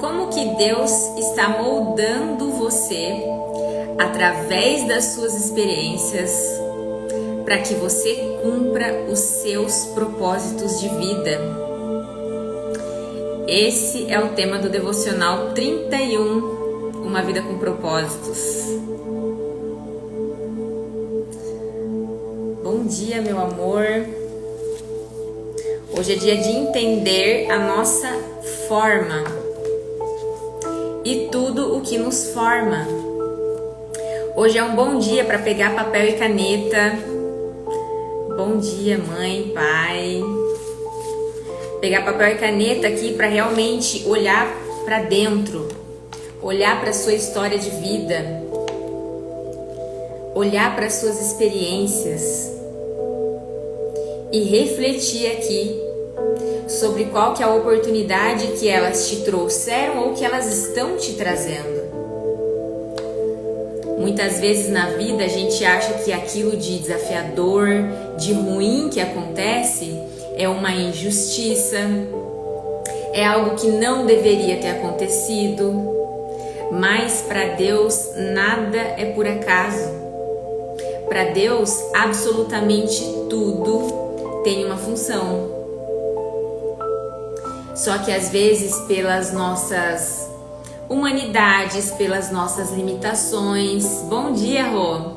Como que Deus está moldando você através das suas experiências para que você cumpra os seus propósitos de vida? Esse é o tema do Devocional 31, Uma Vida com Propósitos. Bom dia, meu amor. Hoje é dia de entender a nossa forma e tudo o que nos forma. Hoje é um bom dia para pegar papel e caneta. Bom dia, mãe, pai. Pegar papel e caneta aqui para realmente olhar para dentro, olhar para a sua história de vida, olhar para as suas experiências e refletir aqui sobre qual que é a oportunidade que elas te trouxeram ou que elas estão te trazendo. Muitas vezes na vida a gente acha que aquilo de desafiador, de ruim que acontece é uma injustiça, é algo que não deveria ter acontecido, mas para Deus nada é por acaso. Para Deus absolutamente tudo tem uma função. Só que às vezes pelas nossas humanidades, pelas nossas limitações, bom dia, Rô,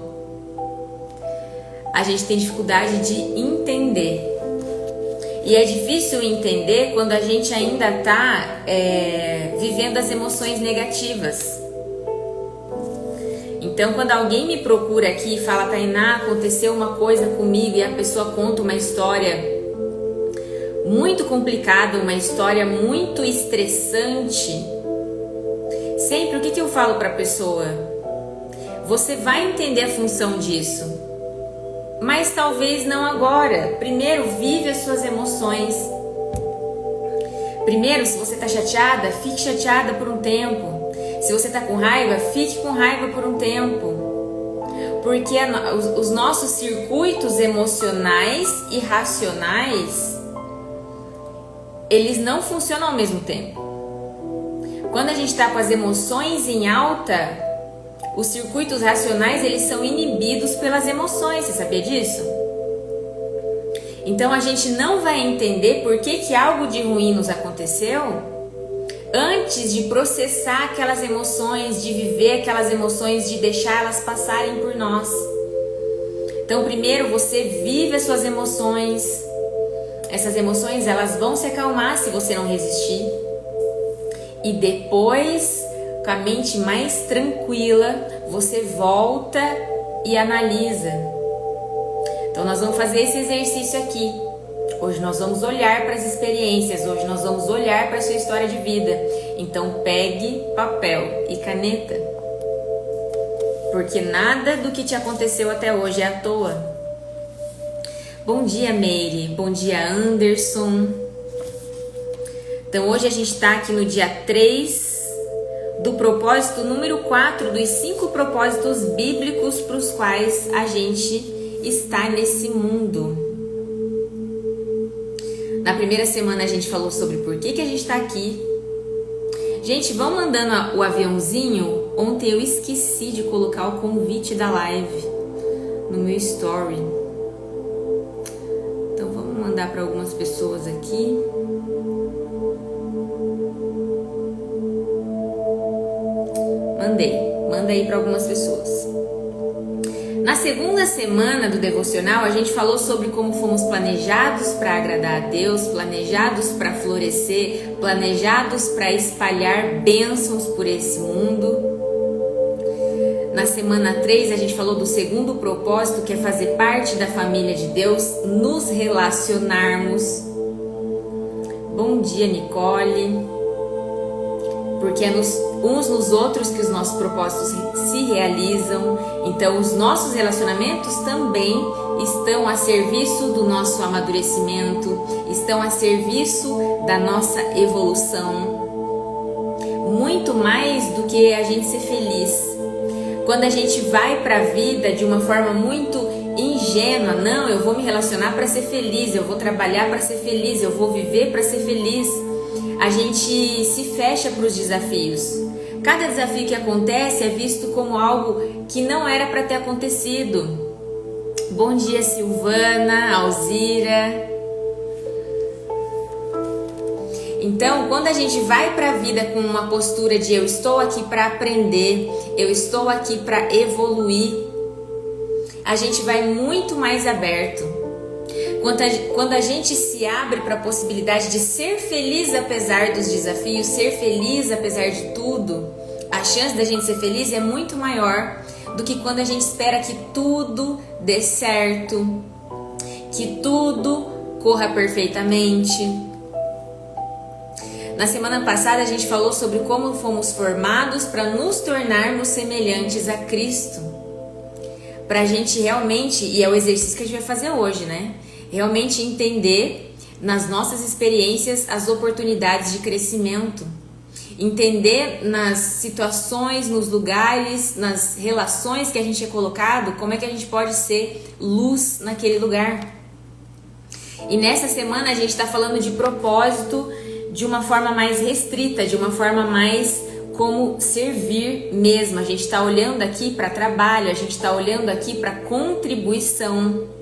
a gente tem dificuldade de entender. E é difícil entender quando a gente ainda está vivendo as emoções negativas. Então, quando alguém me procura aqui e fala, Tainá, aconteceu uma coisa comigo, e a pessoa conta uma história muito complicada, uma história muito estressante, sempre o que eu falo para a pessoa? Você vai entender a função disso, mas talvez não agora. Primeiro, vive as suas emoções. Primeiro, se você está chateada, fique chateada por um tempo. Se você está com raiva, fique com raiva por um tempo. Porque os nossos circuitos emocionais e racionais, eles não funcionam ao mesmo tempo. Quando a gente está com as emoções em alta, os circuitos racionais, eles são inibidos pelas emoções. Você sabia disso? Então a gente não vai entender por que algo de ruim nos aconteceu antes de processar aquelas emoções, de viver aquelas emoções, de deixar elas passarem por nós. Então primeiro você vive as suas emoções. Essas emoções, elas vão se acalmar se você não resistir. E depois, com a mente mais tranquila, você volta e analisa. Então nós vamos fazer esse exercício aqui. Hoje nós vamos olhar para as experiências, hoje nós vamos olhar para a sua história de vida. Então pegue papel e caneta. Porque nada do que te aconteceu até hoje é à toa. Bom dia, Meire. Bom dia, Anderson. Então hoje a gente está aqui no dia 3 do propósito número 4 dos 5 propósitos bíblicos para os quais a gente está nesse mundo. Na primeira semana a gente falou sobre por que a gente está aqui. Gente, vão mandando o aviãozinho. Ontem eu esqueci de colocar o convite da live no meu story. Então vamos mandar para algumas pessoas aqui. Manda aí para algumas pessoas. Na segunda semana do devocional, a gente falou sobre como fomos planejados para agradar a Deus, planejados para florescer, planejados para espalhar bênçãos por esse mundo. Na semana 3, a gente falou do segundo propósito, que é fazer parte da família de Deus, nos relacionarmos. Bom dia, Nicole. Porque é uns nos outros que os nossos propósitos se realizam. Então os nossos relacionamentos também estão a serviço do nosso amadurecimento, estão a serviço da nossa evolução. Muito mais do que a gente ser feliz. Quando a gente vai para a vida de uma forma muito ingênua, não, eu vou me relacionar para ser feliz, eu vou trabalhar para ser feliz, eu vou viver para ser feliz. a gente se fecha para os desafios. Cada desafio que acontece é visto como algo que não era para ter acontecido. Bom dia, Silvana, Alzira. Então, quando a gente vai para a vida com uma postura de eu estou aqui para aprender, eu estou aqui para evoluir, a gente vai muito mais aberto. Quando a gente se abre para a possibilidade de ser feliz apesar dos desafios, ser feliz apesar de tudo, a chance da gente ser feliz é muito maior do que quando a gente espera que tudo dê certo, que tudo corra perfeitamente. Na semana passada a gente falou sobre como fomos formados para nos tornarmos semelhantes a Cristo. Para a gente realmente, e é o exercício que a gente vai fazer hoje, né? Realmente entender nas nossas experiências as oportunidades de crescimento. Entender nas situações, nos lugares, nas relações que a gente é colocado, como é que a gente pode ser luz naquele lugar. E nessa semana a gente está falando de propósito de uma forma mais restrita, de uma forma mais como servir mesmo. A gente está olhando aqui para trabalho, a gente está olhando aqui para contribuição.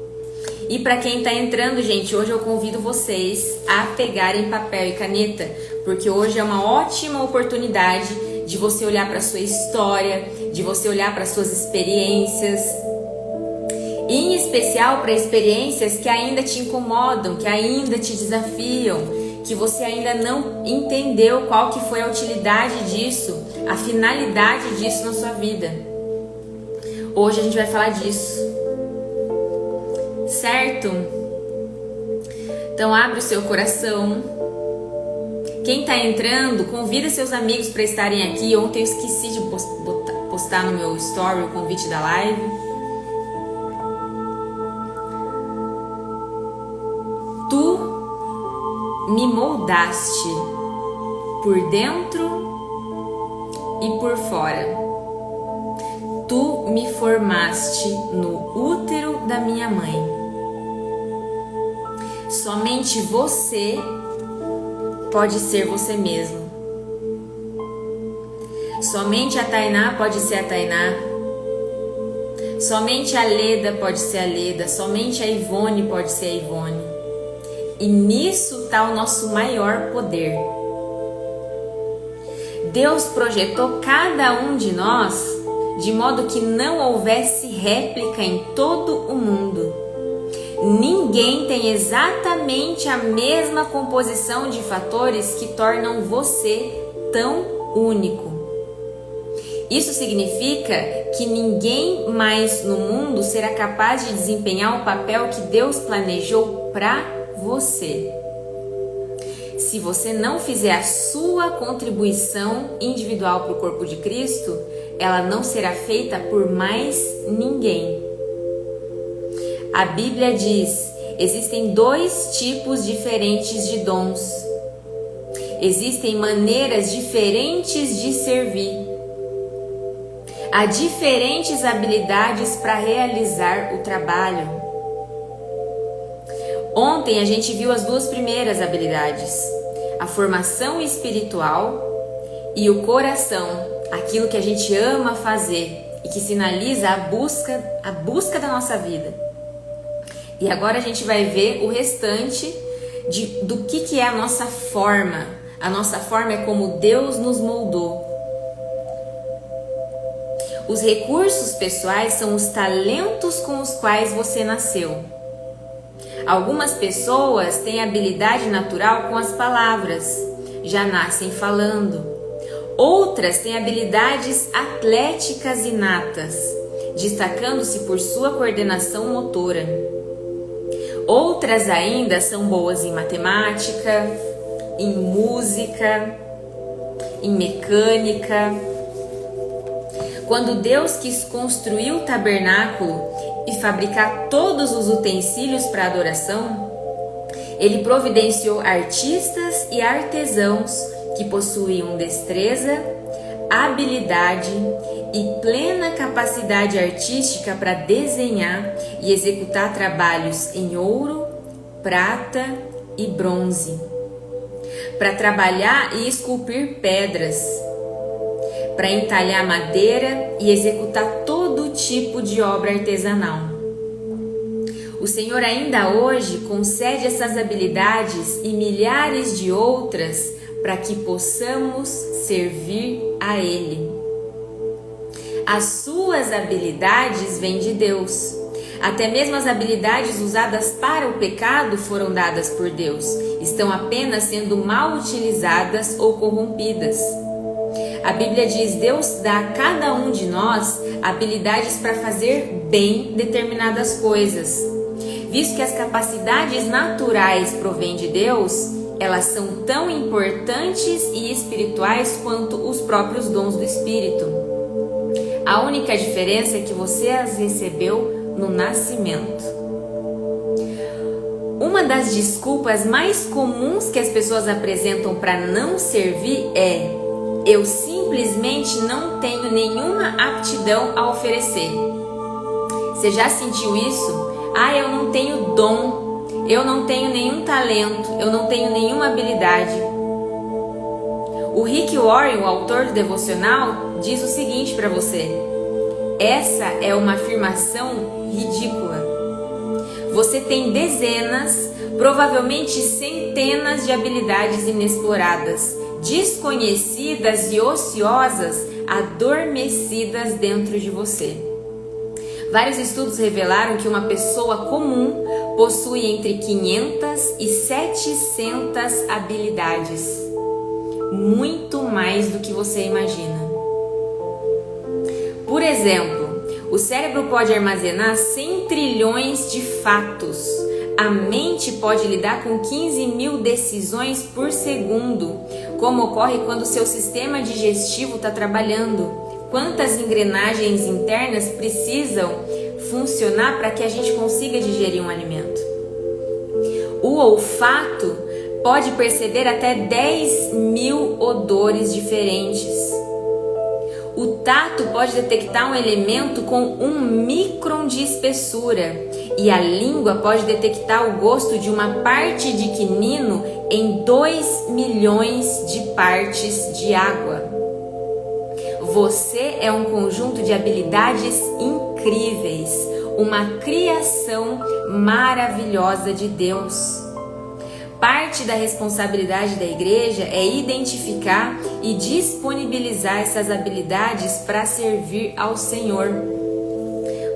E para quem está entrando, gente, hoje eu convido vocês a pegarem papel e caneta, porque hoje é uma ótima oportunidade de você olhar para a sua história, de você olhar para as suas experiências, e em especial para experiências que ainda te incomodam, que ainda te desafiam, que você ainda não entendeu qual que foi a utilidade disso, a finalidade disso na sua vida. Hoje a gente vai falar disso, certo? Então abre o seu coração. Quem tá entrando, convida seus amigos para estarem aqui. Ontem eu esqueci de postar no meu story o convite da live. Tu me moldaste por dentro e por fora. Tu me formaste no útero da minha mãe. Somente você pode ser você mesmo. Somente a Tainá pode ser a Tainá. Somente a Leda pode ser a Leda. Somente a Ivone pode ser a Ivone. E nisso está o nosso maior poder. Deus projetou cada um de nós de modo que não houvesse réplica em todo o mundo. Ninguém tem exatamente a mesma composição de fatores que tornam você tão único. Isso significa que ninguém mais no mundo será capaz de desempenhar o papel que Deus planejou para você. Se você não fizer a sua contribuição individual para o corpo de Cristo, ela não será feita por mais ninguém. A Bíblia diz: existem dois tipos diferentes de dons. Existem maneiras diferentes de servir. Há diferentes habilidades para realizar o trabalho. Ontem a gente viu as duas primeiras habilidades, a formação espiritual e o coração, aquilo que a gente ama fazer e que sinaliza a busca da nossa vida. E agora a gente vai ver o restante do que é a nossa forma. A nossa forma é como Deus nos moldou. Os recursos pessoais são os talentos com os quais você nasceu. Algumas pessoas têm habilidade natural com as palavras, já nascem falando. Outras têm habilidades atléticas inatas, destacando-se por sua coordenação motora. Outras ainda são boas em matemática, em música, em mecânica. Quando Deus quis construir o tabernáculo e fabricar todos os utensílios para adoração, Ele providenciou artistas e artesãos que possuíam destreza, habilidade e plena capacidade artística para desenhar e executar trabalhos em ouro, prata e bronze. para trabalhar e esculpir pedras, para entalhar madeira e executar todo tipo de obra artesanal. O Senhor ainda hoje concede essas habilidades e milhares de outras para que possamos servir a Ele. As suas habilidades vêm de Deus. Até mesmo as habilidades usadas para o pecado foram dadas por Deus. Estão apenas sendo mal utilizadas ou corrompidas. A Bíblia diz: Deus dá a cada um de nós habilidades para fazer bem determinadas coisas. Visto que as capacidades naturais provêm de Deus, elas são tão importantes e espirituais quanto os próprios dons do Espírito. A única diferença é que você as recebeu no nascimento. Uma das desculpas mais comuns que as pessoas apresentam para não servir é: eu simplesmente não tenho nenhuma aptidão a oferecer. Você já sentiu isso? Eu não tenho dom, eu não tenho nenhum talento, eu não tenho nenhuma habilidade. O Rick Warren, o autor do devocional, diz o seguinte para você: essa é uma afirmação ridícula. Você tem dezenas, provavelmente centenas de habilidades inexploradas, desconhecidas e ociosas, adormecidas dentro de você. Vários estudos revelaram que uma pessoa comum possui entre 500 e 700 habilidades. Muito mais do que você imagina. Por exemplo, o cérebro pode armazenar 100 trilhões de fatos. A mente pode lidar com 15 mil decisões por segundo, como ocorre quando seu sistema digestivo está trabalhando. Quantas engrenagens internas precisam funcionar para que a gente consiga digerir um alimento? O olfato pode perceber até 10 mil odores diferentes. O tato pode detectar um elemento com 1 micron de espessura. E a língua pode detectar o gosto de uma parte de quinino em 2 milhões de partes de água. Você é um conjunto de habilidades incríveis, uma criação maravilhosa de Deus. Parte da responsabilidade da igreja é identificar e disponibilizar essas habilidades para servir ao Senhor.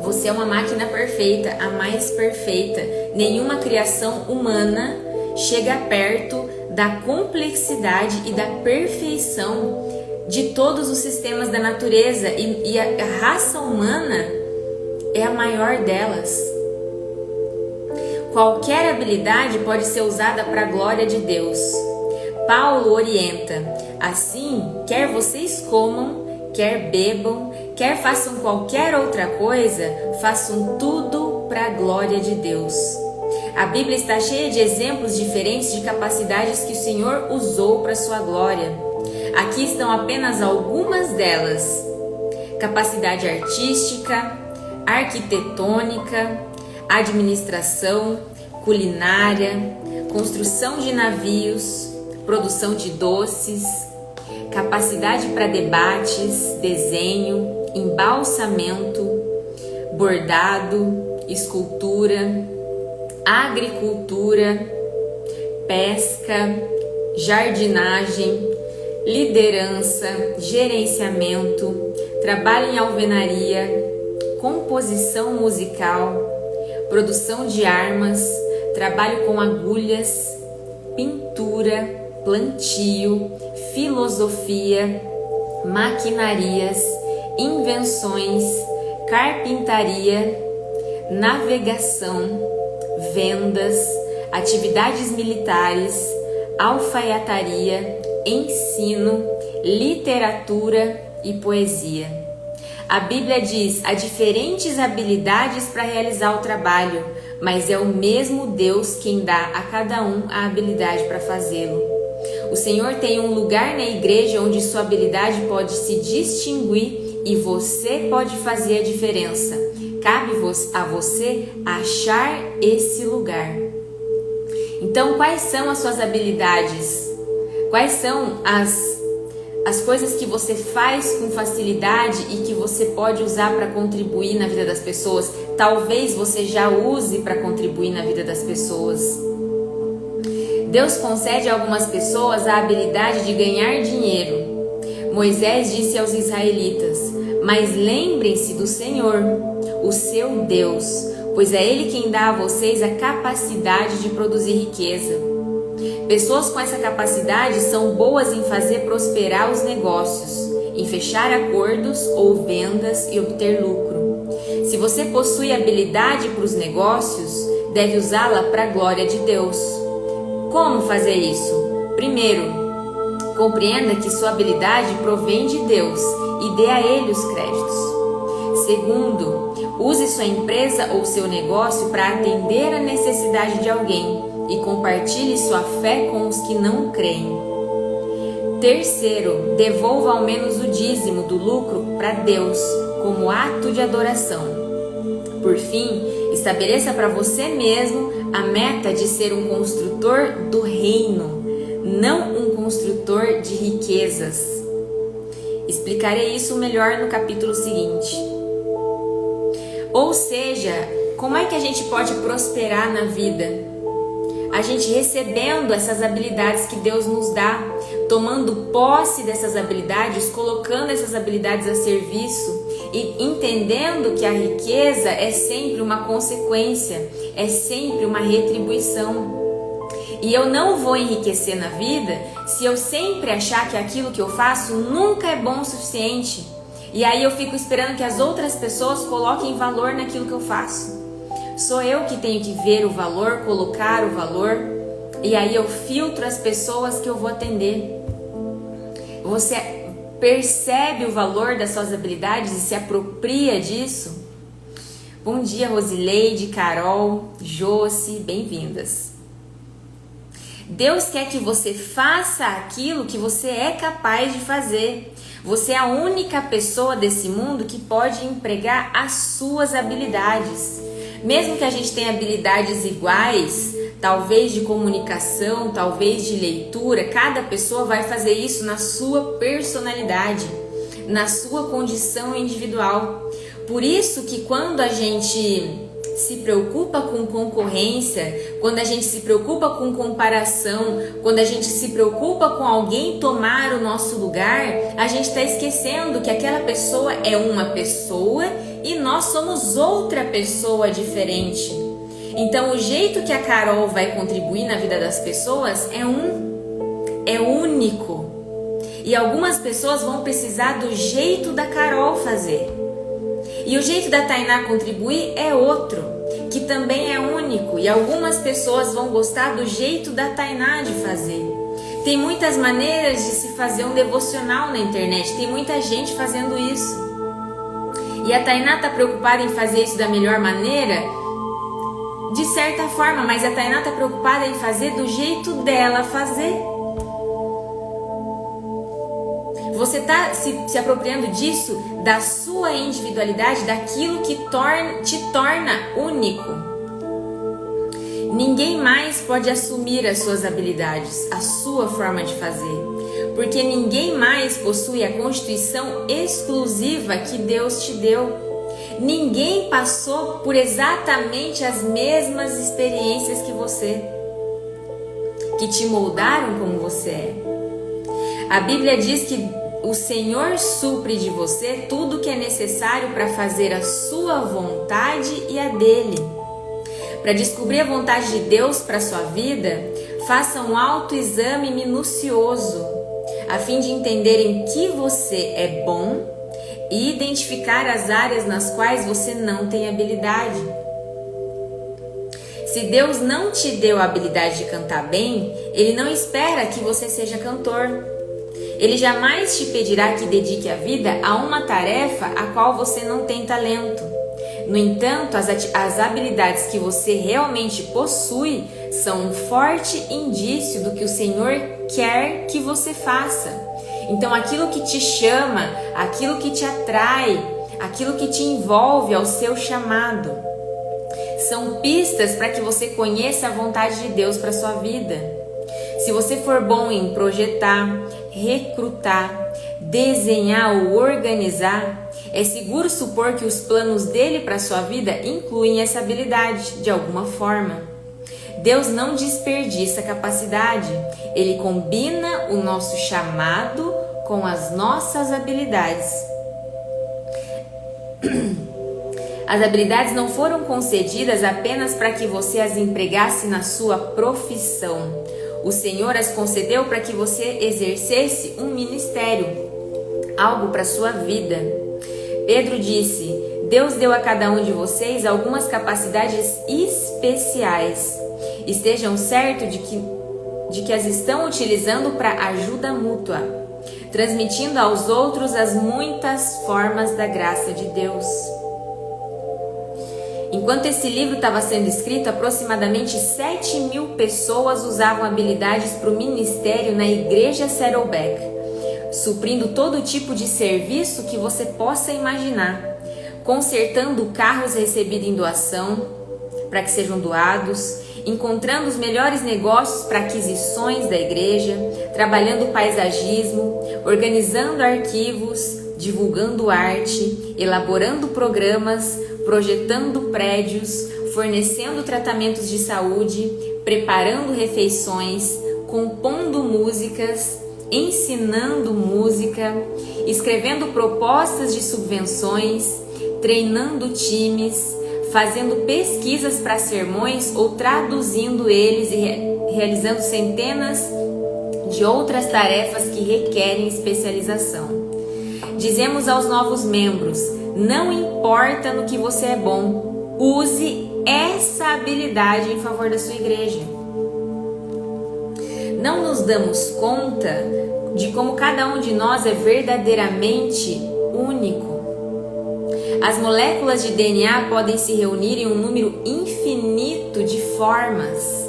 Você é uma máquina perfeita, a mais perfeita. Nenhuma criação humana chega perto da complexidade e da perfeição de todos os sistemas da natureza, e a raça humana é a maior delas. Qualquer habilidade pode ser usada para a glória de Deus. Paulo orienta: assim, quer vocês comam, quer bebam, quer façam qualquer outra coisa, façam tudo para a glória de Deus. A Bíblia está cheia de exemplos diferentes de capacidades que o Senhor usou para sua glória. Aqui estão apenas algumas delas: capacidade artística, arquitetônica, administração, culinária, construção de navios, produção de doces, capacidade para debates, desenho, embalsamento, bordado, escultura, agricultura, pesca, jardinagem, liderança, gerenciamento, trabalho em alvenaria, composição musical, produção de armas, trabalho com agulhas, pintura, plantio, filosofia, maquinarias, invenções, carpintaria, navegação, vendas, atividades militares, alfaiataria, ensino, literatura e poesia. A Bíblia diz: há diferentes habilidades para realizar o trabalho, mas é o mesmo Deus quem dá a cada um a habilidade para fazê-lo. O Senhor tem um lugar na igreja onde sua habilidade pode se distinguir e você pode fazer a diferença. Cabe a você achar esse lugar. Então, quais são as suas habilidades? Quais são as coisas que você faz com facilidade e que você pode usar para contribuir na vida das pessoas? Talvez você já use para contribuir na vida das pessoas. Deus concede a algumas pessoas a habilidade de ganhar dinheiro. Moisés disse aos israelitas: mas lembrem-se do Senhor, o seu Deus, pois é Ele quem dá a vocês a capacidade de produzir riqueza. Pessoas com essa capacidade são boas em fazer prosperar os negócios, em fechar acordos ou vendas e obter lucro. Se você possui habilidade para os negócios, deve usá-la para a glória de Deus. Como fazer isso? Primeiro, compreenda que sua habilidade provém de Deus e dê a Ele os créditos. Segundo, use sua empresa ou seu negócio para atender a necessidade de alguém e compartilhe sua fé com os que não creem. Terceiro, devolva ao menos o dízimo do lucro para Deus, como ato de adoração. Por fim, estabeleça para você mesmo a meta de ser um construtor do reino, não um construtor de riquezas. Explicarei isso melhor no capítulo seguinte. Ou seja, como é que a gente pode prosperar na vida? A gente recebendo essas habilidades que Deus nos dá, tomando posse dessas habilidades, colocando essas habilidades a serviço e entendendo que a riqueza é sempre uma consequência, é sempre uma retribuição. E eu não vou enriquecer na vida se eu sempre achar que aquilo que eu faço nunca é bom o suficiente. E aí eu fico esperando que as outras pessoas coloquem valor naquilo que eu faço. Sou eu que tenho que ver o valor, colocar o valor, e aí eu filtro as pessoas que eu vou atender. Você percebe o valor das suas habilidades e se apropria disso? Bom dia, Rosileide, Carol, Josi, bem-vindas. Deus quer que você faça aquilo que você é capaz de fazer. Você é a única pessoa desse mundo que pode empregar as suas habilidades. Mesmo que a gente tenha habilidades iguais, talvez de comunicação, talvez de leitura, cada pessoa vai fazer isso na sua personalidade, na sua condição individual. Por isso que quando a gente se preocupa com concorrência, quando a gente se preocupa com comparação, quando a gente se preocupa com alguém tomar o nosso lugar, a gente está esquecendo que aquela pessoa é uma pessoa e nós somos outra pessoa diferente. Então o jeito que a Carol vai contribuir na vida das pessoas é único. E algumas pessoas vão precisar do jeito da Carol fazer. E o jeito da Tainá contribuir é outro, que também é único. E algumas pessoas vão gostar do jeito da Tainá de fazer. Tem muitas maneiras de se fazer um devocional na internet. Tem muita gente fazendo isso. E a Tainá está preocupada em fazer isso da melhor maneira? De certa forma, mas a Tainá está preocupada em fazer do jeito dela fazer. Você está se apropriando disso, da sua individualidade, daquilo que te torna único. Ninguém mais pode assumir as suas habilidades, a sua forma de fazer, porque ninguém mais possui a constituição exclusiva que Deus te deu. Ninguém passou por exatamente as mesmas experiências que você, que te moldaram como você é. A Bíblia diz que o Senhor supre de você tudo o que é necessário para fazer a sua vontade e a dele. Para descobrir a vontade de Deus para a sua vida, faça um autoexame minucioso, a fim de entender em que você é bom e identificar as áreas nas quais você não tem habilidade. Se Deus não te deu a habilidade de cantar bem, Ele não espera que você seja cantor. Ele jamais te pedirá que dedique a vida a uma tarefa a qual você não tem talento. No entanto, as habilidades que você realmente possui são um forte indício do que o Senhor quer que você faça. Então, aquilo que te chama, aquilo que te atrai, aquilo que te envolve ao seu chamado, são pistas para que você conheça a vontade de Deus para a sua vida. Se você for bom em projetar, recrutar, desenhar ou organizar, é seguro supor que os planos dele para sua vida incluem essa habilidade de alguma forma. Deus não desperdiça capacidade, Ele combina o nosso chamado com as nossas habilidades. As habilidades não foram concedidas apenas para que você as empregasse na sua profissão. O Senhor as concedeu para que você exercesse um ministério, algo para a sua vida. Pedro disse: Deus deu a cada um de vocês algumas capacidades especiais. Estejam certos de que as estão utilizando para ajuda mútua, transmitindo aos outros as muitas formas da graça de Deus. Enquanto esse livro estava sendo escrito, aproximadamente 7.000 pessoas usavam habilidades para o ministério na igreja Saddleback, suprindo todo tipo de serviço que você possa imaginar, consertando carros recebidos em doação para que sejam doados, encontrando os melhores negócios para aquisições da igreja, trabalhando paisagismo, organizando arquivos, divulgando arte, elaborando programas, projetando prédios, fornecendo tratamentos de saúde, preparando refeições, compondo músicas, ensinando música, escrevendo propostas de subvenções, treinando times, fazendo pesquisas para sermões ou traduzindo eles e realizando centenas de outras tarefas que requerem especialização. Dizemos aos novos membros: não importa no que você é bom, use essa habilidade em favor da sua igreja. Não nos damos conta de como cada um de nós é verdadeiramente único. As moléculas de DNA podem se reunir em um número infinito de formas.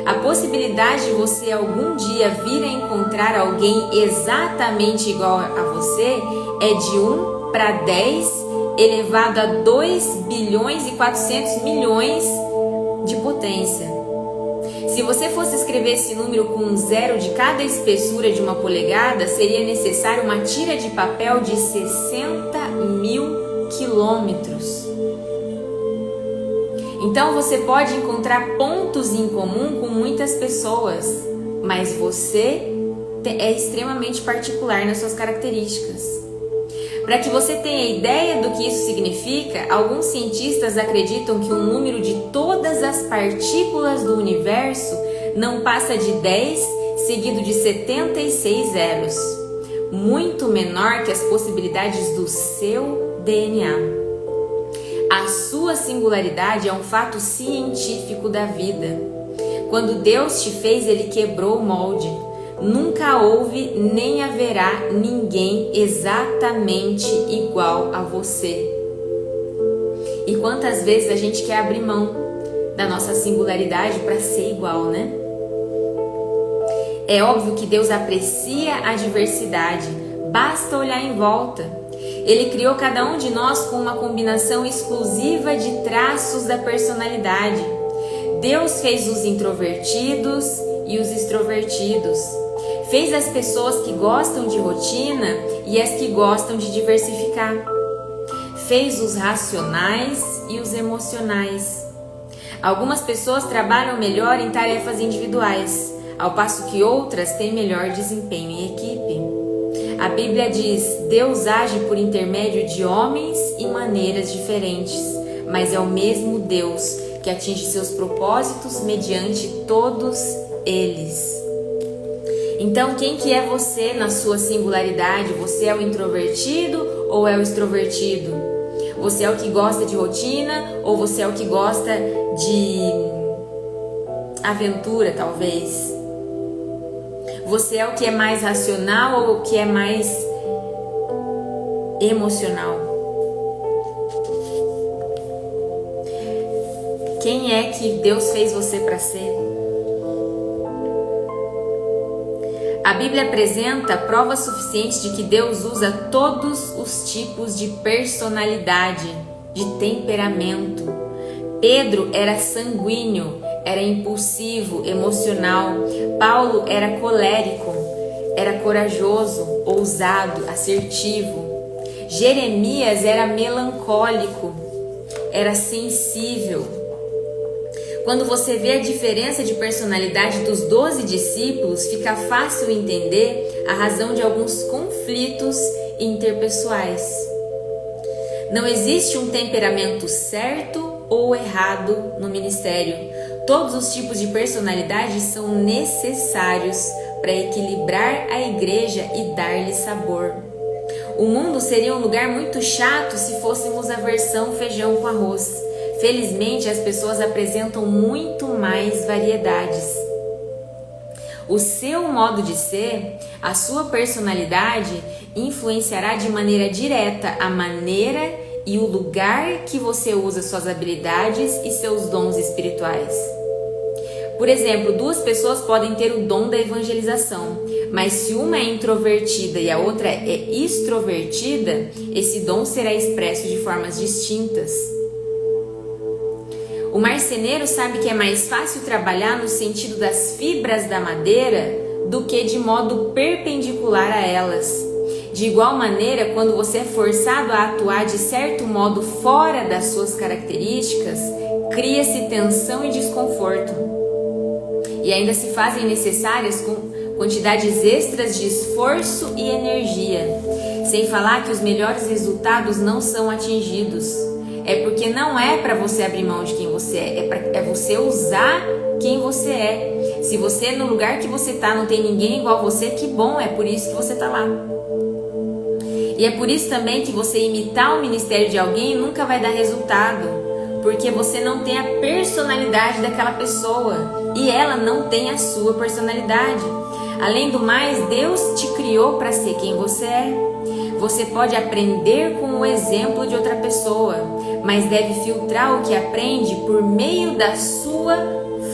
A possibilidade de você algum dia vir a encontrar alguém exatamente igual a você é de 1 para 10 elevado a 2 bilhões e 400 milhões de potência. Se você fosse escrever esse número com um zero de cada espessura de 1 polegada, seria necessário uma tira de papel de 60.000 quilômetros. Então você pode encontrar pontos em comum com muitas pessoas, mas você é extremamente particular nas suas características. Para que você tenha ideia do que isso significa, alguns cientistas acreditam que o número de todas as partículas do universo não passa de 10 seguido de 76 zeros, muito menor que as possibilidades do seu DNA. A sua singularidade é um fato científico da vida. Quando Deus te fez, Ele quebrou o molde. Nunca houve nem haverá ninguém exatamente igual a você. E quantas vezes a gente quer abrir mão da nossa singularidade para ser igual, né? É óbvio que Deus aprecia a diversidade, basta olhar em volta. Ele criou cada um de nós com uma combinação exclusiva de traços da personalidade. Deus fez os introvertidos e os extrovertidos. Fez as pessoas que gostam de rotina e as que gostam de diversificar. Fez os racionais e os emocionais. Algumas pessoas trabalham melhor em tarefas individuais, ao passo que outras têm melhor desempenho em equipe. A Bíblia diz: Deus age por intermédio de homens em maneiras diferentes, mas é o mesmo Deus que atinge seus propósitos mediante todos eles. Então, quem que é você na sua singularidade? Você é o introvertido ou é o extrovertido? Você é o que gosta de rotina ou você é o que gosta de aventura, talvez? Você é o que é mais racional ou o que é mais emocional? Quem é que Deus fez você para ser? A Bíblia apresenta provas suficientes de que Deus usa todos os tipos de personalidade, de temperamento. Pedro era sanguíneo, era impulsivo, emocional. Paulo era colérico, era corajoso, ousado, assertivo. Jeremias era melancólico, era sensível. Quando você vê a diferença de personalidade dos 12 discípulos, fica fácil entender a razão de alguns conflitos interpessoais. Não existe um temperamento certo ou errado no ministério. Todos os tipos de personalidade são necessários para equilibrar a igreja e dar-lhe sabor. O mundo seria um lugar muito chato se fôssemos a versão feijão com arroz. Felizmente, as pessoas apresentam muito mais variedades. O seu modo de ser, a sua personalidade, influenciará de maneira direta a maneira e o lugar que você usa suas habilidades e seus dons espirituais. Por exemplo, duas pessoas podem ter o dom da evangelização, mas se uma é introvertida e a outra é extrovertida, esse dom será expresso de formas distintas. O marceneiro sabe que é mais fácil trabalhar no sentido das fibras da madeira do que de modo perpendicular a elas. De igual maneira, quando você é forçado a atuar de certo modo fora das suas características, cria-se tensão e desconforto. E ainda se fazem necessárias quantidades extras de esforço e energia. Sem falar que os melhores resultados não são atingidos. É porque não é para você abrir mão de quem você é você usar quem você é. Se você no lugar que você está não tem ninguém igual a você, que bom, é por isso que você está lá. E é por isso também que você imitar o ministério de alguém nunca vai dar resultado, porque você não tem a personalidade daquela pessoa e ela não tem a sua personalidade. Além do mais, Deus te criou para ser quem você é. Você pode aprender com o exemplo de outra pessoa, mas deve filtrar o que aprende por meio da sua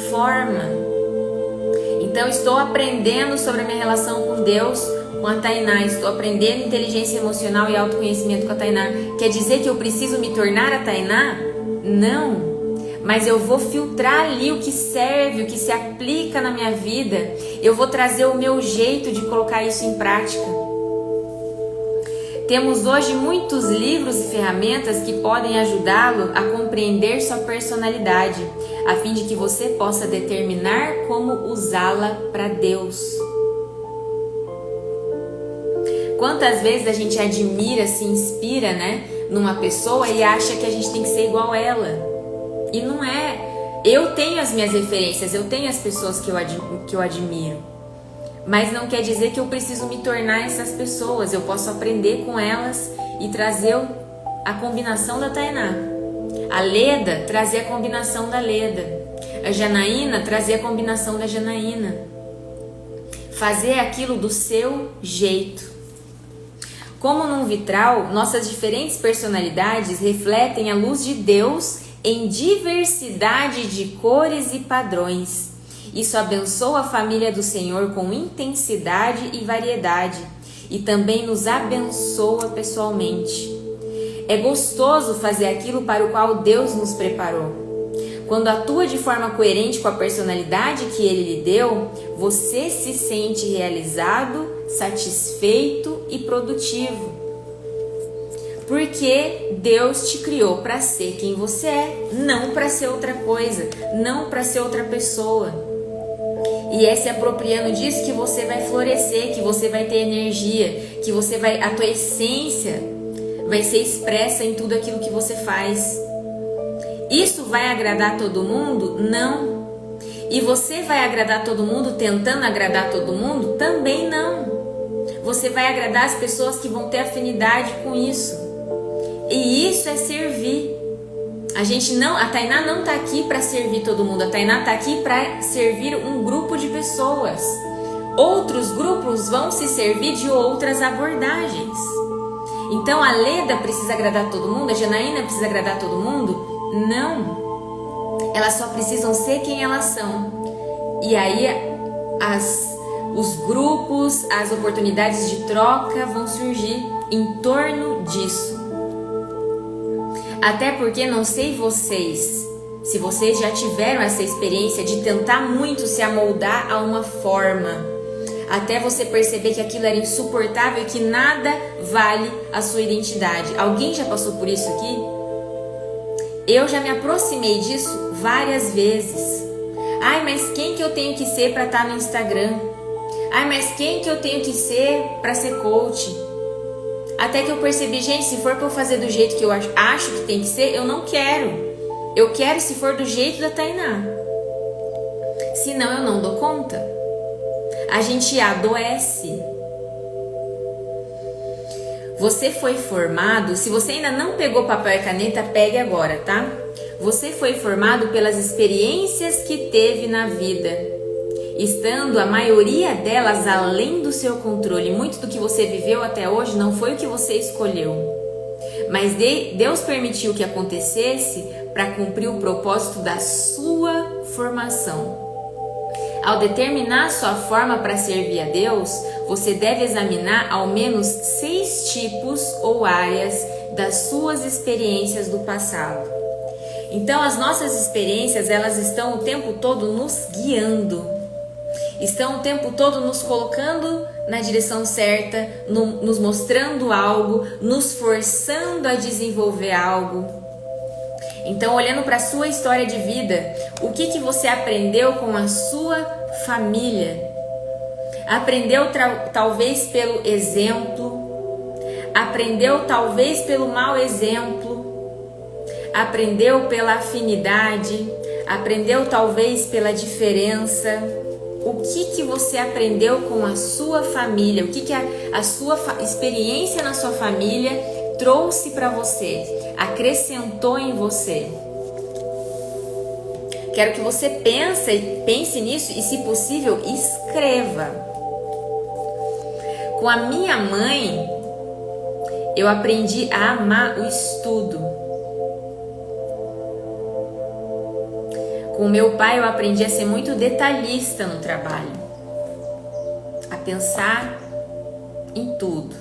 forma. Então, estou aprendendo sobre a minha relação com Deus, com a Tainá. Estou aprendendo inteligência emocional e autoconhecimento com a Tainá. Quer dizer que eu preciso me tornar a Tainá? Não. Mas eu vou filtrar ali o que serve, o que se aplica na minha vida. Eu vou trazer o meu jeito de colocar isso em prática. Temos hoje muitos livros e ferramentas que podem ajudá-lo a compreender sua personalidade, a fim de que você possa determinar como usá-la para Deus. Quantas vezes a gente admira, se inspira, numa pessoa e acha que a gente tem que ser igual a ela? E não é. Eu tenho as minhas referências, eu tenho as pessoas que eu admiro. Mas não quer dizer que eu preciso me tornar essas pessoas. Eu posso aprender com elas e trazer a combinação da Tainá. A Leda trazer a combinação da Leda. A Janaína trazer a combinação da Janaína. Fazer aquilo do seu jeito. Como num vitral, nossas diferentes personalidades refletem a luz de Deus em diversidade de cores e padrões. Isso abençoa a família do Senhor com intensidade e variedade e também nos abençoa pessoalmente. É gostoso fazer aquilo para o qual Deus nos preparou. Quando atua de forma coerente com a personalidade que Ele lhe deu, você se sente realizado, satisfeito e produtivo. Porque Deus te criou para ser quem você é, não para ser outra coisa, não para ser outra pessoa. E é se apropriando disso que você vai florescer, que você vai ter energia, que a tua essência vai ser expressa em tudo aquilo que você faz. Isso vai agradar todo mundo? Não. E você vai agradar todo mundo tentando agradar todo mundo? Também não. Você vai agradar as pessoas que vão ter afinidade com isso. E isso é servir. A Tainá não está aqui para servir todo mundo. A Tainá está aqui para servir um grupo de pessoas. Outros grupos vão se servir de outras abordagens. Então a Leda precisa agradar todo mundo? A Janaína precisa agradar todo mundo? Não. Elas só precisam ser quem elas são. E aí os grupos, as oportunidades de troca vão surgir em torno disso. Até porque, não sei vocês, Se vocês já tiveram essa experiência de tentar muito se amoldar a uma forma, até você perceber que aquilo era insuportável e que nada vale a sua identidade. Alguém já passou por isso aqui? Eu já me aproximei disso várias vezes. Ai, mas quem que eu tenho que ser para estar no Instagram? Ai, mas quem que eu tenho que ser para ser coach? Até que eu percebi, gente, se for para eu fazer do jeito que eu acho que tem que ser, eu não quero. Eu quero se for do jeito da Tainá. Senão eu não dou conta. A gente adoece. Você foi formado, se você ainda não pegou papel e caneta, pegue agora, tá? Você foi formado pelas experiências que teve na vida, estando a maioria delas além do seu controle. Muito do que você viveu até hoje não foi o que você escolheu, mas Deus permitiu que acontecesse para cumprir o propósito da sua formação. Ao determinar sua forma para servir a Deus, você deve examinar ao menos 6 tipos ou áreas das suas experiências do passado. Então, as nossas experiências, elas estão o tempo todo nos guiando, estão o tempo todo nos colocando na direção certa, nos mostrando algo, nos forçando a desenvolver algo. Então, olhando para a sua história de vida, o que você aprendeu com a sua família? Aprendeu talvez pelo exemplo, aprendeu talvez pelo mau exemplo, aprendeu pela afinidade, aprendeu talvez pela diferença. O que você aprendeu com a sua família? O que a sua experiência na sua família trouxe para você, acrescentou em você? Quero que você pense nisso e, se possível, escreva. Com a minha mãe, eu aprendi a amar o estudo. Com meu pai, eu aprendi a ser muito detalhista no trabalho, a pensar em tudo.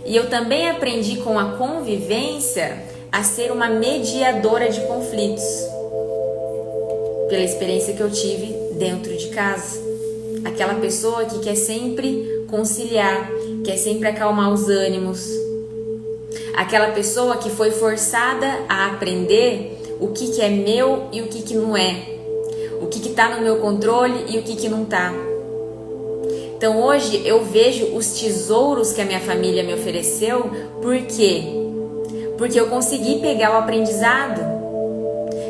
E eu também aprendi com a convivência a ser uma mediadora de conflitos, pela experiência que eu tive dentro de casa. Aquela pessoa que quer sempre conciliar, quer sempre acalmar os ânimos. Aquela pessoa que foi forçada a aprender o que é meu e o que não é. O que está no meu controle e o que não está. Então hoje eu vejo os tesouros que a minha família me ofereceu. Por quê? Porque eu consegui pegar o aprendizado.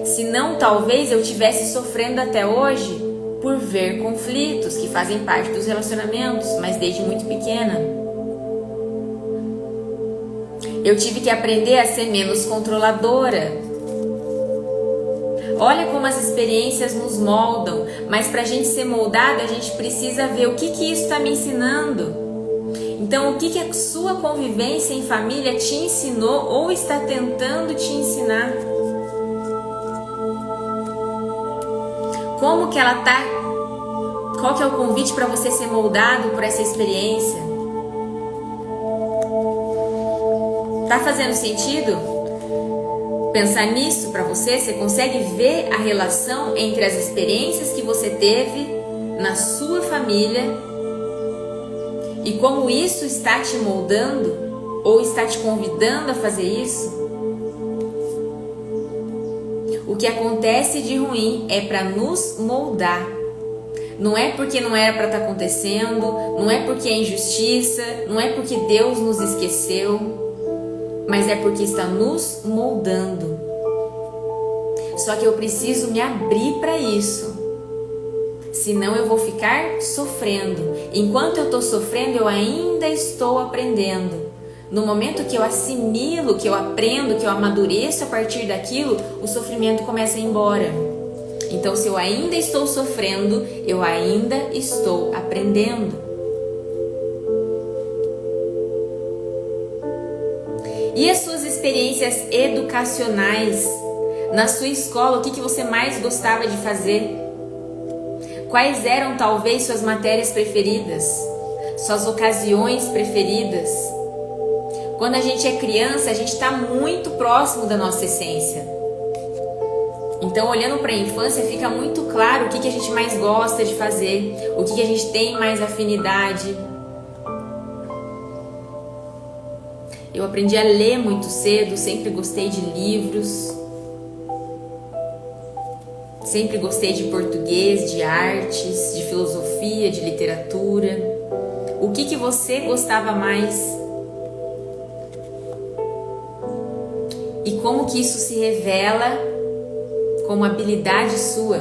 Senão talvez eu estivesse sofrendo até hoje por ver conflitos que fazem parte dos relacionamentos, mas desde muito pequena. Eu tive que aprender a ser menos controladora. Olha como as experiências nos moldam, mas para a gente ser moldado, a gente precisa ver o que isso está me ensinando. Então, o que a sua convivência em família te ensinou ou está tentando te ensinar? Como que ela tá? Qual que é o convite para você ser moldado por essa experiência? Tá fazendo sentido? Pensar nisso para você? Você consegue ver a relação entre as experiências que você teve na sua família e como isso está te moldando ou está te convidando a fazer isso? O que acontece de ruim é para nos moldar. Não é porque não era para estar acontecendo, não é porque é injustiça, não é porque Deus nos esqueceu, mas é porque está nos moldando. Só que eu preciso me abrir para isso, senão eu vou ficar sofrendo. Enquanto eu estou sofrendo, eu ainda estou aprendendo. No momento que eu assimilo, que eu aprendo, que eu amadureço a partir daquilo, o sofrimento começa a ir embora. Então, se eu ainda estou sofrendo, eu ainda estou aprendendo. E as suas experiências educacionais? Na sua escola, o que você mais gostava de fazer? Quais eram talvez suas matérias preferidas? Suas ocasiões preferidas? Quando a gente é criança, a gente está muito próximo da nossa essência. Então, olhando para a infância, fica muito claro o que a gente mais gosta de fazer, o que a gente tem mais afinidade. Eu aprendi a ler muito cedo, sempre gostei de livros, sempre gostei de português, de artes, de filosofia, de literatura. O que você gostava mais? E como que isso se revela como habilidade sua?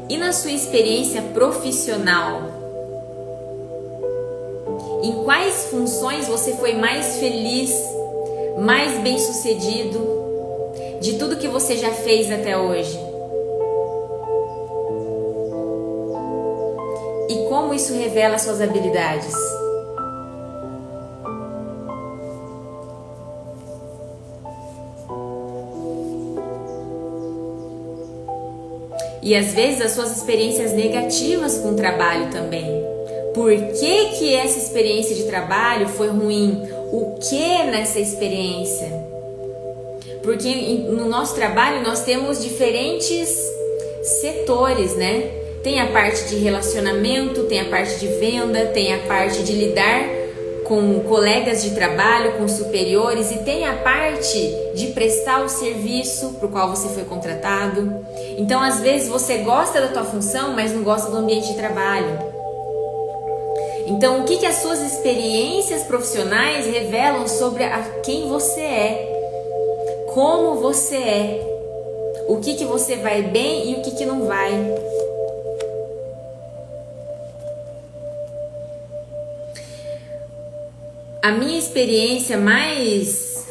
E na sua experiência profissional, em quais funções você foi mais feliz, mais bem-sucedido de tudo que você já fez até hoje? E como isso revela suas habilidades? E às vezes as suas experiências negativas com o trabalho também. Por que essa experiência de trabalho foi ruim? O que nessa experiência? Porque no nosso trabalho nós temos diferentes setores, né? Tem a parte de relacionamento, tem a parte de venda, tem a parte de lidar com colegas de trabalho, com superiores, e tem a parte de prestar o serviço para o qual você foi contratado. Então, às vezes, você gosta da tua função, mas não gosta do ambiente de trabalho. Então, o que as suas experiências profissionais revelam sobre quem você é? Como você é? O que você vai bem e o que não vai? A minha experiência mais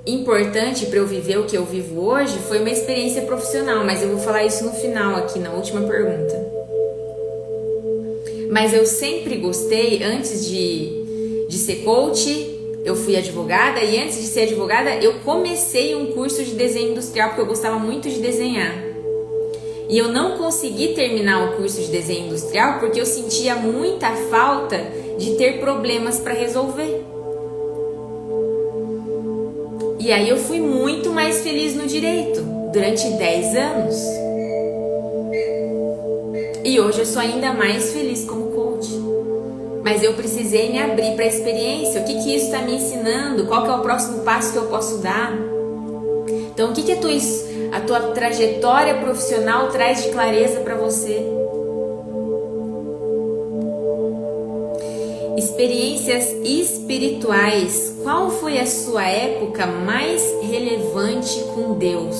importante para eu viver o que eu vivo hoje foi uma experiência profissional, mas eu vou falar isso no final aqui, na última pergunta. Mas eu sempre gostei, antes de ser coach, eu fui advogada, e antes de ser advogada eu comecei um curso de desenho industrial porque eu gostava muito de desenhar. E eu não consegui terminar o curso de desenho industrial porque eu sentia muita falta de ter problemas para resolver. E aí eu fui muito mais feliz no direito durante 10 anos. E hoje eu sou ainda mais feliz como coach. Mas eu precisei me abrir para a experiência. O que isso está me ensinando? Qual que é o próximo passo que eu posso dar? Então, o que a tua trajetória profissional traz de clareza para você? Experiências espirituais. Qual foi a sua época mais relevante com Deus?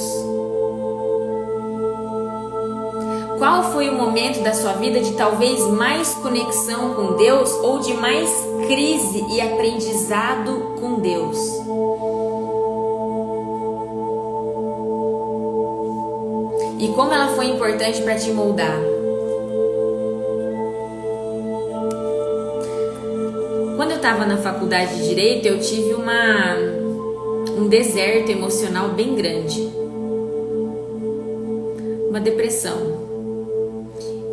Qual foi o momento da sua vida de talvez mais conexão com Deus ou de mais crise e aprendizado com Deus? E como ela foi importante para te moldar? Quando eu estava na faculdade de Direito, eu tive um deserto emocional bem grande. Uma depressão.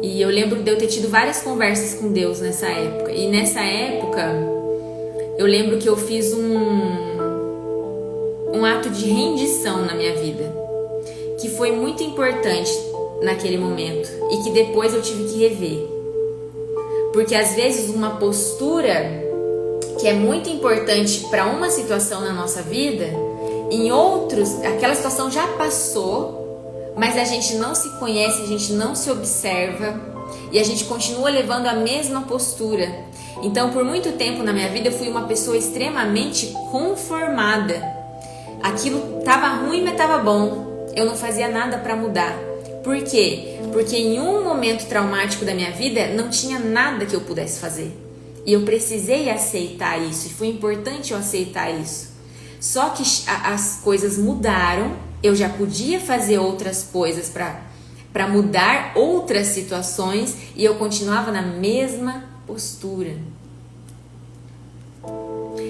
E eu lembro de eu ter tido várias conversas com Deus nessa época. E nessa época, eu lembro que eu fiz um ato de rendição na minha vida, que foi muito importante naquele momento e que depois eu tive que rever. Porque às vezes uma postura que é muito importante para uma situação na nossa vida, em outros, aquela situação já passou, mas a gente não se conhece, a gente não se observa e a gente continua levando a mesma postura. Então, por muito tempo na minha vida, eu fui uma pessoa extremamente conformada. Aquilo estava ruim, mas estava bom. Eu não fazia nada para mudar. Por quê? Porque em um momento traumático da minha vida, não tinha nada que eu pudesse fazer. E eu precisei aceitar isso, e foi importante eu aceitar isso. Só que as coisas mudaram, eu já podia fazer outras coisas para mudar outras situações, e eu continuava na mesma postura.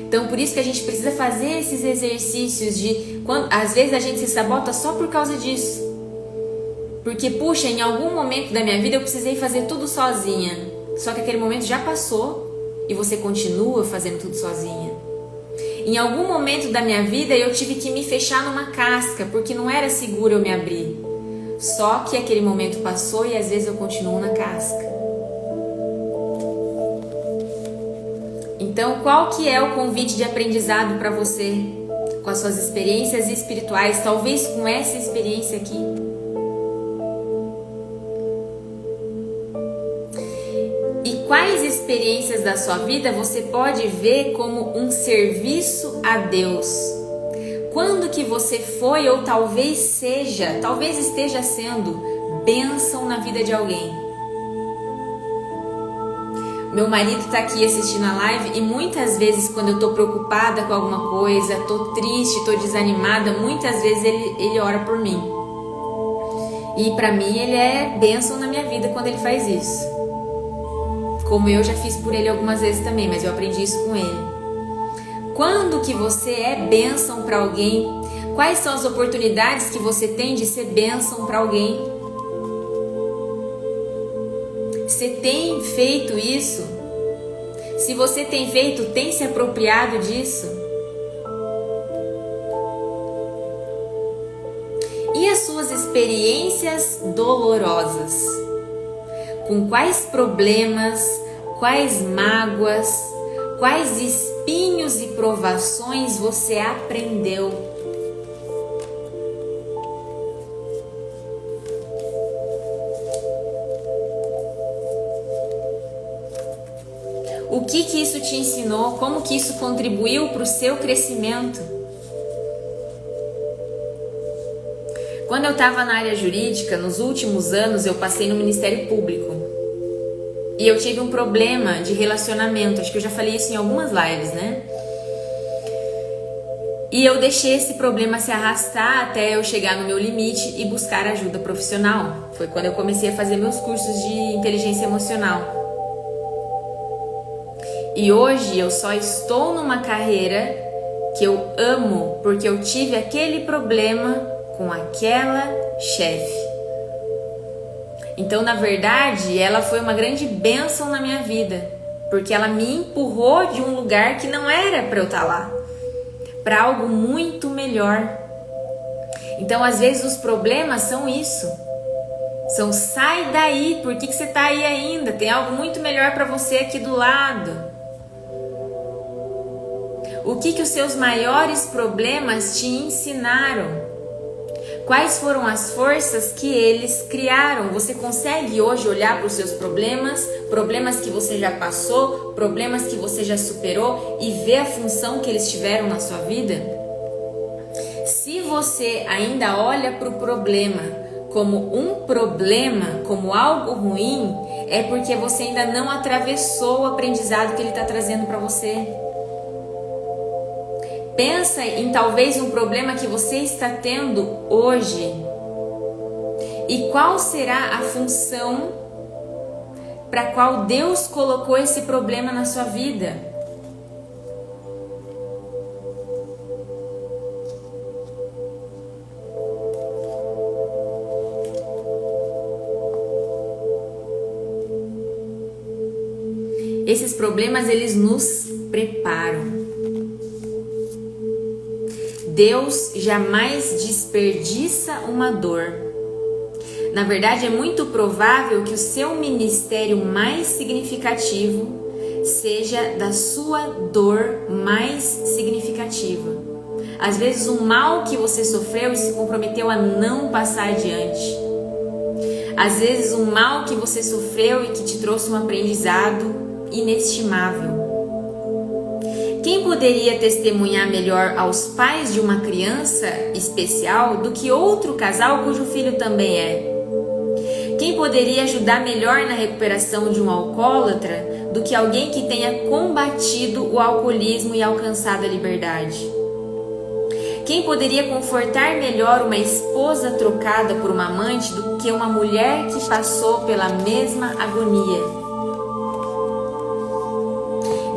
Então, por isso que a gente precisa fazer esses exercícios às vezes a gente se sabota só por causa disso. Porque, puxa, em algum momento da minha vida eu precisei fazer tudo sozinha. só que aquele momento já passou e você continua fazendo tudo sozinha. Em algum momento da minha vida eu tive que me fechar numa casca, porque não era seguro eu me abrir. Só que aquele momento passou e às vezes eu continuo na casca. Então, qual que é o convite de aprendizado para você com as suas experiências espirituais, talvez com essa experiência aqui? E quais experiências da sua vida você pode ver como um serviço a Deus? Quando que você foi ou talvez esteja sendo bênção na vida de alguém? Meu marido está aqui assistindo a live e muitas vezes quando eu estou preocupada com alguma coisa, estou triste, estou desanimada, muitas vezes ele ora por mim. E para mim ele é bênção na minha vida quando ele faz isso. Como eu já fiz por ele algumas vezes também, mas eu aprendi isso com ele. Quando que você é bênção para alguém? Quais são as oportunidades que você tem de ser bênção para alguém? Você tem feito isso? Se você tem feito, tem se apropriado disso? E as suas experiências dolorosas? Com quais problemas, quais mágoas, quais espinhos e provações você aprendeu? O que isso te ensinou? Como que isso contribuiu para o seu crescimento? Quando eu estava na área jurídica, nos últimos anos eu passei no Ministério Público. E eu tive um problema de relacionamento, acho que eu já falei isso em algumas lives, né? E eu deixei esse problema se arrastar até eu chegar no meu limite e buscar ajuda profissional. Foi quando eu comecei a fazer meus cursos de inteligência emocional. E hoje eu só estou numa carreira que eu amo porque eu tive aquele problema com aquela chefe. Então, na verdade, ela foi uma grande bênção na minha vida, porque ela me empurrou de um lugar que não era para eu estar lá, para algo muito melhor. Então, às vezes os problemas são isso. São sai daí, por que você está aí ainda? Tem algo muito melhor para você aqui do lado. O que os seus maiores problemas te ensinaram? Quais foram as forças que eles criaram? Você consegue hoje olhar para os seus problemas, problemas que você já passou, problemas que você já superou e ver a função que eles tiveram na sua vida? Se você ainda olha para o problema como um problema, como algo ruim, é porque você ainda não atravessou o aprendizado que ele está trazendo para você. Pensa em talvez um problema que você está tendo hoje. E qual será a função para a qual Deus colocou esse problema na sua vida? Esses problemas, eles nos preparam. Deus jamais desperdiça uma dor. Na verdade, é muito provável que o seu ministério mais significativo seja da sua dor mais significativa. Às vezes, um mal que você sofreu e se comprometeu a não passar adiante. Às vezes, um mal que você sofreu e que te trouxe um aprendizado inestimável. Quem poderia testemunhar melhor aos pais de uma criança especial do que outro casal cujo filho também é? Quem poderia ajudar melhor na recuperação de um alcoólatra do que alguém que tenha combatido o alcoolismo e alcançado a liberdade? Quem poderia confortar melhor uma esposa trocada por uma amante do que uma mulher que passou pela mesma agonia?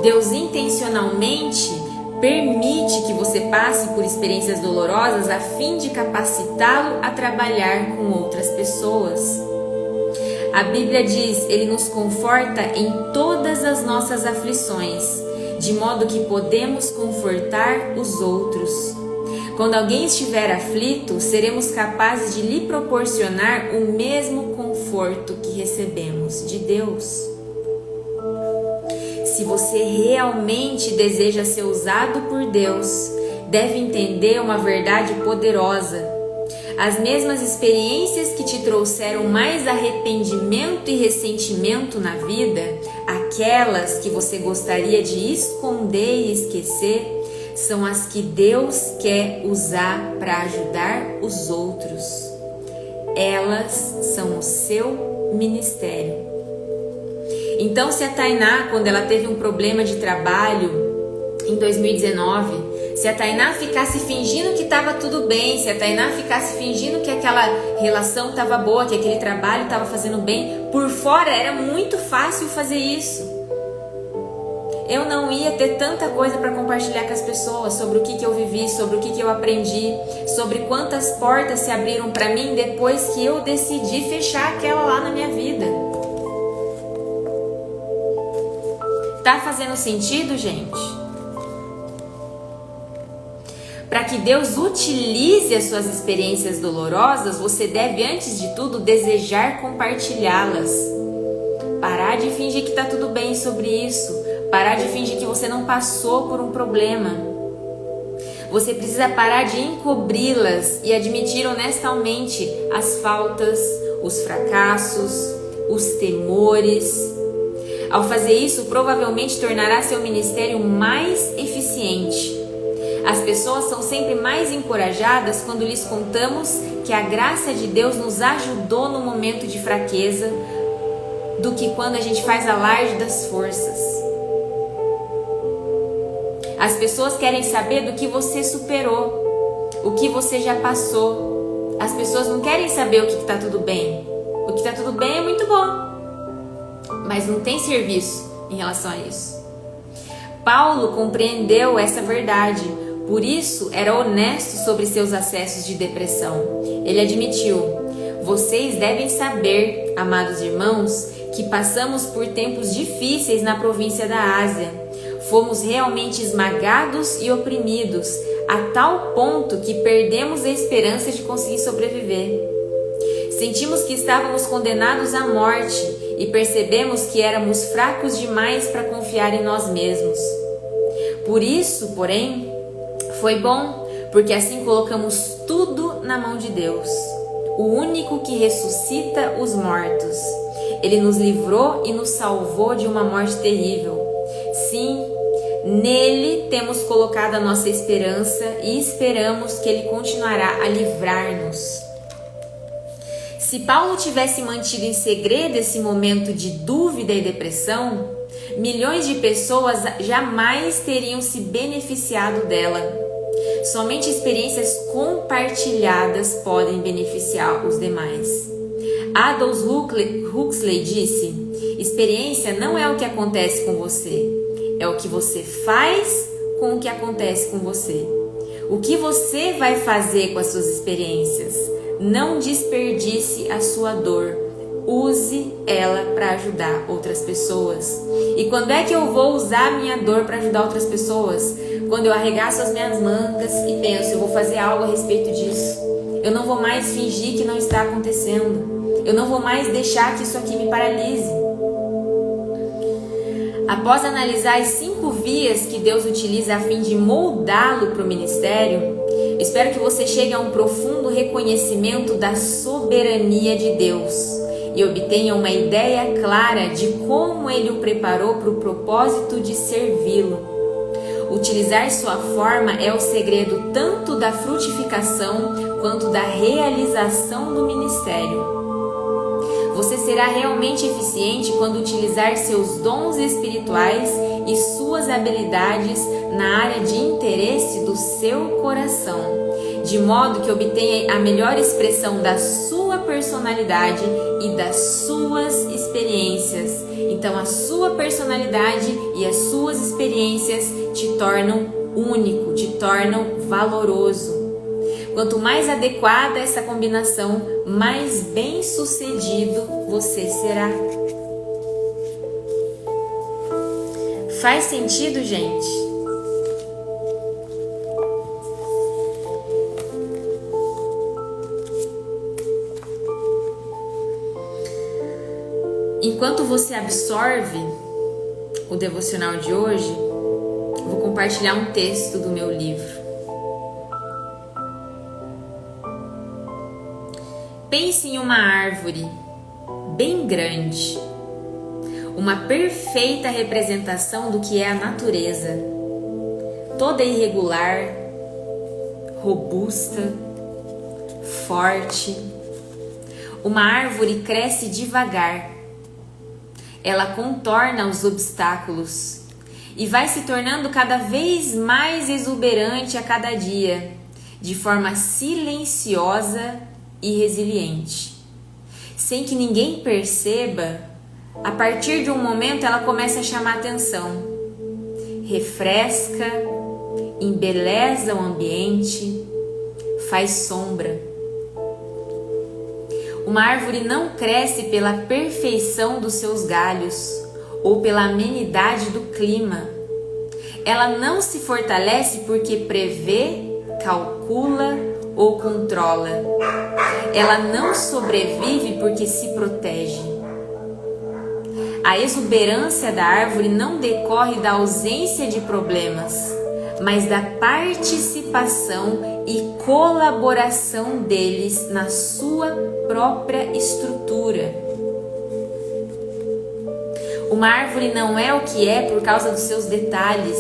Deus intencionalmente permite que você passe por experiências dolorosas a fim de capacitá-lo a trabalhar com outras pessoas. A Bíblia diz, Ele nos conforta em todas as nossas aflições, de modo que podemos confortar os outros. Quando alguém estiver aflito, seremos capazes de lhe proporcionar o mesmo conforto que recebemos de Deus. Se você realmente deseja ser usado por Deus, deve entender uma verdade poderosa. As mesmas experiências que te trouxeram mais arrependimento e ressentimento na vida, aquelas que você gostaria de esconder e esquecer, são as que Deus quer usar para ajudar os outros. Elas são o seu ministério. Então, se a Tainá, quando ela teve um problema de trabalho em 2019, se a Tainá ficasse fingindo que estava tudo bem, se a Tainá ficasse fingindo que aquela relação estava boa, que aquele trabalho estava fazendo bem, por fora era muito fácil fazer isso. Eu não ia ter tanta coisa para compartilhar com as pessoas sobre o que eu vivi, sobre o que eu aprendi, sobre quantas portas se abriram para mim depois que eu decidi fechar aquela lá na minha vida. Tá fazendo sentido, gente? Para que Deus utilize as suas experiências dolorosas, você deve, antes de tudo, desejar compartilhá-las. Parar de fingir que tá tudo bem sobre isso. Parar de fingir que você não passou por um problema. Você precisa parar de encobri-las e admitir honestamente as faltas, os fracassos, os temores. Ao fazer isso, provavelmente tornará seu ministério mais eficiente. As pessoas são sempre mais encorajadas quando lhes contamos que a graça de Deus nos ajudou no momento de fraqueza do que quando a gente faz alarde das forças. As pessoas querem saber do que você superou, o que você já passou. As pessoas não querem saber o que está tudo bem. O que está tudo bem é muito bom, mas não tem serviço em relação a isso. Paulo compreendeu essa verdade, por isso era honesto sobre seus acessos de depressão. Ele admitiu: vocês devem saber, amados irmãos, que passamos por tempos difíceis na província da Ásia. Fomos realmente esmagados e oprimidos, a tal ponto que perdemos a esperança de conseguir sobreviver. Sentimos que estávamos condenados à morte e percebemos que éramos fracos demais para confiar em nós mesmos. Por isso, porém, foi bom, porque assim colocamos tudo na mão de Deus, o único que ressuscita os mortos. Ele nos livrou e nos salvou de uma morte terrível. Sim, nele temos colocado a nossa esperança e esperamos que ele continuará a livrar-nos. Se Paulo tivesse mantido em segredo esse momento de dúvida e depressão, milhões de pessoas jamais teriam se beneficiado dela. Somente experiências compartilhadas podem beneficiar os demais. Aldous Huxley disse: experiência não é o que acontece com você, é o que você faz com o que acontece com você. O que você vai fazer com as suas experiências? Não desperdice a sua dor. Use ela para ajudar outras pessoas. E quando é que eu vou usar a minha dor para ajudar outras pessoas? Quando eu arregaço as minhas mangas e penso, eu vou fazer algo a respeito disso. Eu não vou mais fingir que não está acontecendo. Eu não vou mais deixar que isso aqui me paralise. Após analisar as 5 vias que Deus utiliza a fim de moldá-lo para o ministério, espero que você chegue a um profundo reconhecimento da soberania de Deus e obtenha uma ideia clara de como Ele o preparou para o propósito de servi-lo. Utilizar sua forma é o segredo tanto da frutificação quanto da realização do ministério. Você será realmente eficiente quando utilizar seus dons espirituais e suas habilidades na área de interesse do seu coração, de modo que obtenha a melhor expressão da sua personalidade e das suas experiências. Então, a sua personalidade e as suas experiências te tornam único, te tornam valoroso. Quanto mais adequada essa combinação, mais bem-sucedido você será. Faz sentido, gente? Enquanto você absorve o devocional de hoje, eu vou compartilhar um texto do meu livro. Pense em uma árvore bem grande, uma perfeita representação do que é a natureza, toda irregular, robusta, forte. Uma árvore cresce devagar, ela contorna os obstáculos e vai se tornando cada vez mais exuberante a cada dia, de forma silenciosa e resiliente. Sem que ninguém perceba, a partir de um momento ela começa a chamar atenção. Refresca, embeleza o ambiente, faz sombra. Uma árvore não cresce pela perfeição dos seus galhos ou pela amenidade do clima. Ela não se fortalece porque prevê, calcula ou controla. Ela não sobrevive porque se protege. A exuberância da árvore não decorre da ausência de problemas, mas da participação e colaboração deles na sua própria estrutura. Uma árvore não é o que é por causa dos seus detalhes,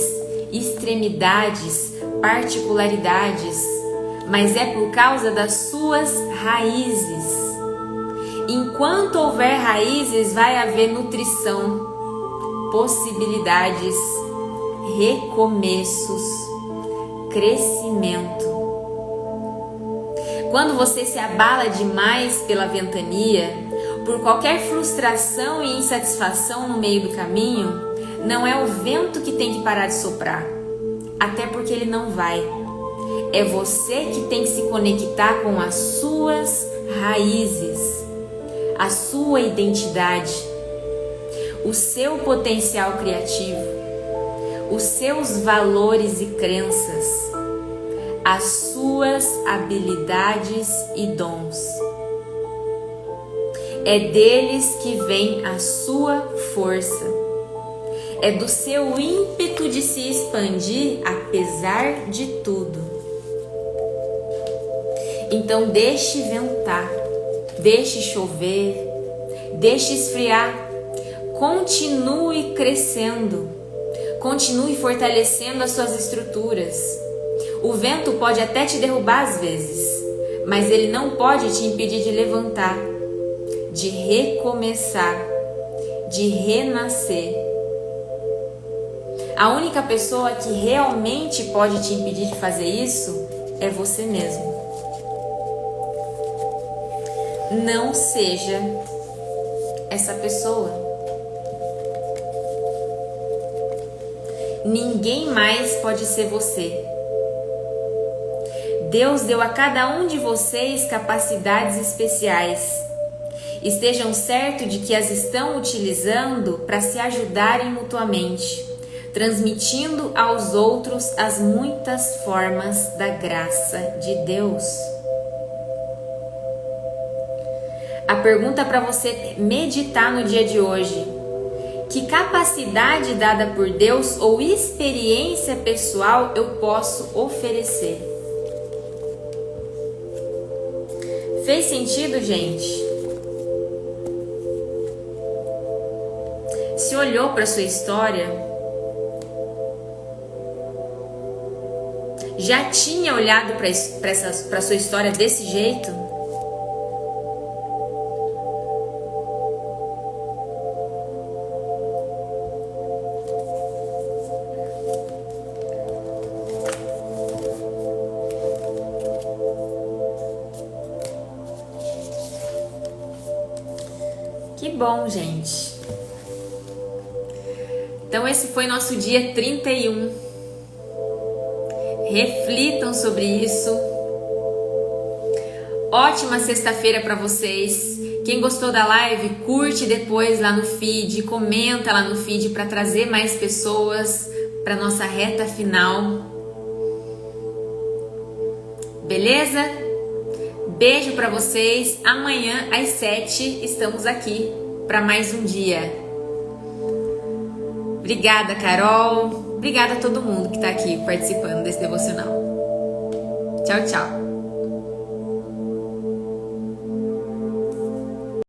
extremidades, particularidades, mas é por causa das suas raízes. Enquanto houver raízes, vai haver nutrição, possibilidades, recomeços, crescimento. Quando você se abala demais pela ventania, por qualquer frustração e insatisfação no meio do caminho, não é o vento que tem que parar de soprar, até porque ele não vai. É você que tem que se conectar com as suas raízes, a sua identidade, o seu potencial criativo, os seus valores e crenças, as suas habilidades e dons. É deles que vem a sua força. É do seu ímpeto de se expandir apesar de tudo. Então deixe ventar, deixe chover, deixe esfriar. Continue crescendo, continue fortalecendo as suas estruturas. O vento pode até te derrubar às vezes, mas ele não pode te impedir de levantar, de recomeçar, de renascer. A única pessoa que realmente pode te impedir de fazer isso é você mesmo. Não seja essa pessoa. Ninguém mais pode ser você. Deus deu a cada um de vocês capacidades especiais. Estejam certos de que as estão utilizando para se ajudarem mutuamente, transmitindo aos outros as muitas formas da graça de Deus. A pergunta para você meditar no dia de hoje: que capacidade dada por Deus ou experiência pessoal eu posso oferecer? Fez sentido, gente? Se olhou para sua história? Já tinha olhado para sua história desse jeito? Que bom, gente. Então esse foi nosso dia 31. Reflitam sobre isso. Ótima sexta-feira para vocês. Quem gostou da live, curte depois lá no feed, comenta lá no feed para trazer mais pessoas para nossa reta final. Beleza? Beijo para vocês. Amanhã às 7 estamos aqui para mais um dia. Obrigada, Carol. Obrigada a todo mundo que está aqui participando desse devocional. Tchau, tchau.